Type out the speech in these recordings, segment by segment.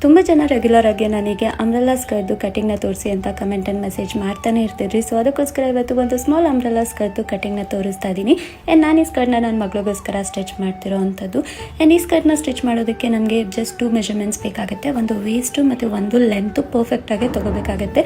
ತುಂಬ ಜನ ರೆಗ್ಯುಲರ್ ಆಗಿ ನನಗೆ ಅಂಬ್ರೆಲಾ ಸ್ಕರ್ಟ್ದು ಕಟಿಂಗ್ನ ತೋರಿಸಿ ಅಂತ ಕಮೆಂಟ್ ಆ್ಯಂಡ್ ಮೆಸೇಜ್ ಮಾಡ್ತಾನೆ ಇರ್ತಿದ್ರಿ. ಸೊ ಅದಕ್ಕೋಸ್ಕರ ಇವತ್ತು ಒಂದು ಸ್ಮಾಲ್ ಅಂಬ್ರೆಲಾ ಸ್ಕರ್ಟ್ದು ಕಟಿಂಗ್ನ ತೋರಿಸ್ತಾ ಇದ್ದೀನಿ. ಆ್ಯಂಡ್ ನಾನು ಈ ಸ್ಕರ್ಟ್ನ ನನ್ನ ಮಗಳಿಗೋಸ್ಕರ ಸ್ಟಿಚ್ ಮಾಡ್ತಿರೋ ಅಂಥದ್ದು. ಆ್ಯಂಡ್ ಈ ಸ್ಕರ್ಟ್ನ ಸ್ಟಿಚ್ ಮಾಡೋದಕ್ಕೆ ನಮಗೆ ಜಸ್ಟ್ 2 ಮೆಜರ್ಮೆಂಟ್ಸ್ ಬೇಕಾಗುತ್ತೆ. ಒಂದು ವೇಸ್ಟು ಮತ್ತು ಒಂದು ಲೆಂತು ಪರ್ಫೆಕ್ಟಾಗಿ ತೊಗೋಬೇಕಾಗುತ್ತೆ.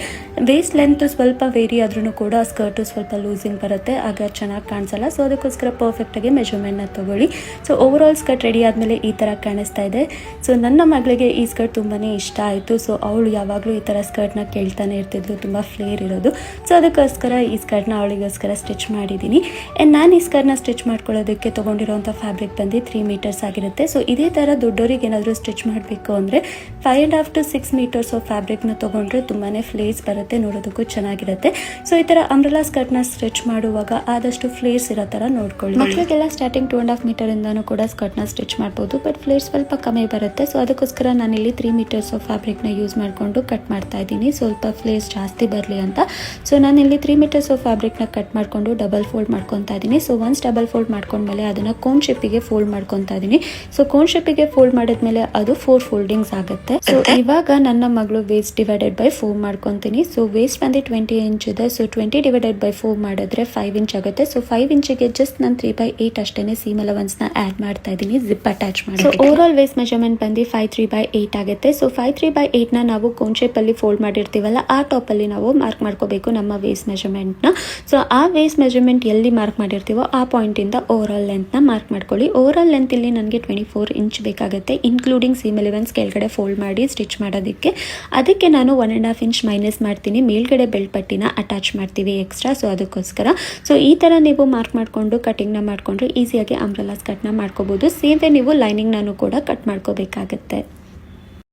ವೇಸ್ಟ್ ಲೆಂತು ಸ್ವಲ್ಪ ವೇರಿ ಆದ್ರೂ ಕೂಡ ಸ್ಕರ್ಟು ಸ್ವಲ್ಪ ಲೂಸಿಂಗ್ ಬರುತ್ತೆ, ಆಗ ಚೆನ್ನಾಗಿ ಕಾಣಿಸಲ್ಲ. ಸೊ ಅದಕ್ಕೋಸ್ಕರ ಪರ್ಫೆಕ್ಟಾಗಿ ಮೆಜರ್ಮೆಂಟ್ನ ತೊಗೊಳ್ಳಿ. ಸೊ ಓವರಾಲ್ ಸ್ಕರ್ಟ್ ರೆಡಿ ಆದಮೇಲೆ ಈ ಥರ ಕಾಣಿಸ್ತಾ ಇದೆ. ಸೊ ನನ್ನ ಮಗಳಿಗೆ ಈ ಸ್ಕರ್ಟ್ ತುಂಬಾ ಇಷ್ಟ ಆಯಿತು. ಸೊ ಅವಳು ಯಾವಾಗಲೂ ಈ ಥರ ಸ್ಕರ್ಟ್ನ ಕೇಳ್ತಾನೆ ಇರ್ತಿದ್ಲು, ತುಂಬ ಫ್ಲೇರ್ ಇರೋದು. ಸೊ ಅದಕ್ಕೋಸ್ಕರ ಈ ಸ್ಕರ್ಟ್ನ ಅವಳಿಗೋಸ್ಕರ ಸ್ಟಿಚ್ ಮಾಡಿದ್ದೀನಿ. ಆ್ಯಂಡ್ ನಾನು ಈ ಸ್ಕರ್ಟ್ನ ಸ್ಟಿಚ್ ಮಾಡ್ಕೊಳ್ಳೋದಕ್ಕೆ ತೊಗೊಂಡಿರೋಂಥ ಫ್ಯಾಬ್ರಿಕ್ ಬಂದು 3 ಮೀಟರ್ಸ್ ಆಗಿರುತ್ತೆ. ಸೊ ಇದೇ ಥರ ದೊಡ್ಡವರಿಗೆ ಏನಾದರೂ ಸ್ಟಿಚ್ ಮಾಡಬೇಕು ಅಂದರೆ 5.5 to 6 ಮೀಟರ್ಸ್ ಆಫ್ ಫ್ಯಾಬ್ರಿಕ್ನ ತೊಗೊಂಡ್ರೆ ತುಂಬಾ ಫ್ಲೇರ್ಸ್ ಬರುತ್ತೆ, ನೋಡೋದಕ್ಕೂ ಚೆನ್ನಾಗಿರುತ್ತೆ. ಸೊ ಈ ಥರ ಅಂಬ್ರೆಲಾ ಸ್ಕರ್ಟ್ನ ಸ್ಟಿಚ್ ಮಾಡುವಾಗ ಆದಷ್ಟು ಫ್ಲೇರ್ಸ್ ಇರೋ ಥರ ನೋಡ್ಕೊಳ್ಳಿ. ಮಕ್ಕಳಿಗೆಲ್ಲ ಸ್ಟಾರ್ಟಿಂಗ್ 2.5 ಮೀಟರಿಂದನೂ ಕೂಡ ಸ್ಕರ್ಟ್ನ ಸ್ಟಿಚ್ ಮಾಡ್ಬೋದು, ಬಟ್ ಫ್ಲೇರ್ಸ್ ಸ್ವಲ್ಪ ಕಮ್ಮಿ ಬರುತ್ತೆ. ಸೊ ಅದಕ್ಕೋಸ್ಕರ ನಾನಿಲ್ಲಿ 3 ಮೀಟರ್ಸ್ ಆಫ್ ಫ್ಯಾಬ್ರಿಕ್ನ ಯೂಸ್ ಮಾಡಿಕೊಂಡು ಕಟ್ ಮಾಡ್ತಾ ಇದ್ದೀನಿ, ಸ್ವಲ್ಪ ಫ್ಲೇರ್ಸ್ ಜಾಸ್ತಿ ಬರಲಿ ಅಂತ. ಸೊ ನಾನಿಲ್ಲಿ 3 ಮೀಟರ್ಸ್ ಆಫ್ ಫ್ಯಾಬ್ರಿಕ್ನ ಕಟ್ ಮಾಡಿಕೊಂಡು ಡಬಲ್ ಫೋಲ್ಡ್ ಮಾಡ್ಕೊತಾ ಇದ್ದೀನಿ. ಸೊ ಒನ್ಸ್ ಡಬಲ್ ಫೋಲ್ಡ್ ಮಾಡ್ಕೊಂಡ್ಮೇಲೆ ಅದನ್ನು ಕೋನ್ ಶೇಪಿಗೆ ಫೋಲ್ಡ್ ಮಾಡ್ಕೊತಾ ಇದ್ದೀನಿ. ಸೊ ಕೋನ್ ಶೇಪಿಗೆ ಫೋಲ್ಡ್ ಮಾಡಿದ್ಮೇಲೆ ಅದು 4 ಫೋಲ್ಡಿಂಗ್ಸ್ ಆಗುತ್ತೆ. ಸೊ ಇವಾಗ ನನ್ನ ಮಗಳು ವೇಸ್ಟ್ ಡಿವೈಡೆಡ್ ಬೈ 4 ಮಾಡ್ಕೊತೀನಿ. ಸೊ ವೇಸ್ಟ್ ಬಂದು 20 ಇಂಚ್ ಇದೆ. ಸೊ 20 ಡಿವೈಡೆಡ್ ಬೈ 4 ಮಾಡಿದ್ರೆ 5 ಇಂಚ್ ಆಗುತ್ತೆ. ಸೊ 5 ಇಂಚಿಗೆ ಜಸ್ಟ್ ನಾನು 3/8 ಅಷ್ಟೇ ಸೀಮ್ ಅಲವನ್ಸ್ನ ಆ್ಯಡ್ ಮಾಡ್ತಾ ಇದ್ದೀನಿ, ಜಿಪ್ ಅಟ್ಯಾಚ್ ಮಾಡಿ. ಸೊ ಓವರಾಲ್ ವೇಸ್ಟ್ ಮೆಜರ್ಮೆಂಟ್ ಬಂದು 5/3/8 ಆಗುತ್ತೆ. ಸೊ 5/3/8ನ ನಾವು ಕೋನ್ ಶೇಪಲ್ಲಿ ಫೋಲ್ಡ್ ಮಾಡಿರ್ತೀವಲ್ಲ, ಆ ಟಾಪಲ್ಲಿ ನಾವು ಮಾರ್ಕ್ ಮಾಡ್ಕೋಬೇಕು ನಮ್ಮ ವೇಸ್ಟ್ ಮೆಜರ್ಮೆಂಟ್ನ. ಸೊ ಆ ವೇಸ್ಟ್ ಮೆಜರ್ಮೆಂಟ್ ಎಲ್ಲಿ ಮಾರ್ಕ್ ಮಾಡಿರ್ತೀವೋ ಆ ಪಾಯಿಂಟಿಂದ ಓವರಾಲ್ ಲೆಂತ್ನ ಮಾರ್ಕ್ ಮಾಡ್ಕೊಳ್ಳಿ. ಓವರಾಲ್ ಲೆಂತ್ ಇಲ್ಲಿ ನನಗೆ 24 ಇಂಚ್ ಬೇಕಾಗುತ್ತೆ, ಇನ್ಕ್ಲೂಡಿಂಗ್ ಸೀಮ್ ಎಲಿವೆನ್ಸ್ ಕೆಳಗಡೆ ಫೋಲ್ಡ್ ಮಾಡಿ ಸ್ಟಿಚ್ ಮಾಡೋದಕ್ಕೆ. ಅದಕ್ಕೆ ನಾನು 1.5 ಇಂಚ್ ಮೈನಸ್ ಮಾಡ್ತೀನಿ, ಮೇಲ್ಗಡೆ ಬೆಲ್ಟ್ ಪಟ್ಟಿನ ಅಟ್ಯಾಚ್ ಮಾಡ್ತೀವಿ ಎಕ್ಸ್ಟ್ರಾ. ಸೊ ಅದಕ್ಕೋಸ್ಕರ ಸೊ ಈ ಥರ ನೀವು ಮಾರ್ಕ್ ಮಾಡಿಕೊಂಡು ಕಟಿಂಗ್ನ ಮಾಡಿಕೊಂಡ್ರೆ ಈಸಿಯಾಗಿ ಅಂಬ್ರೆಲಾ ಸ್ಕರ್ಟ್ನ ಮಾಡ್ಕೋಬೋದು. ಸೇಮ್ ವೇ ನೀವು ಲೈನಿಂಗ್ನೂ ಕೂಡ ಕಟ್ ಮಾಡ್ಕೋಬೇಕಾಗತ್ತೆ.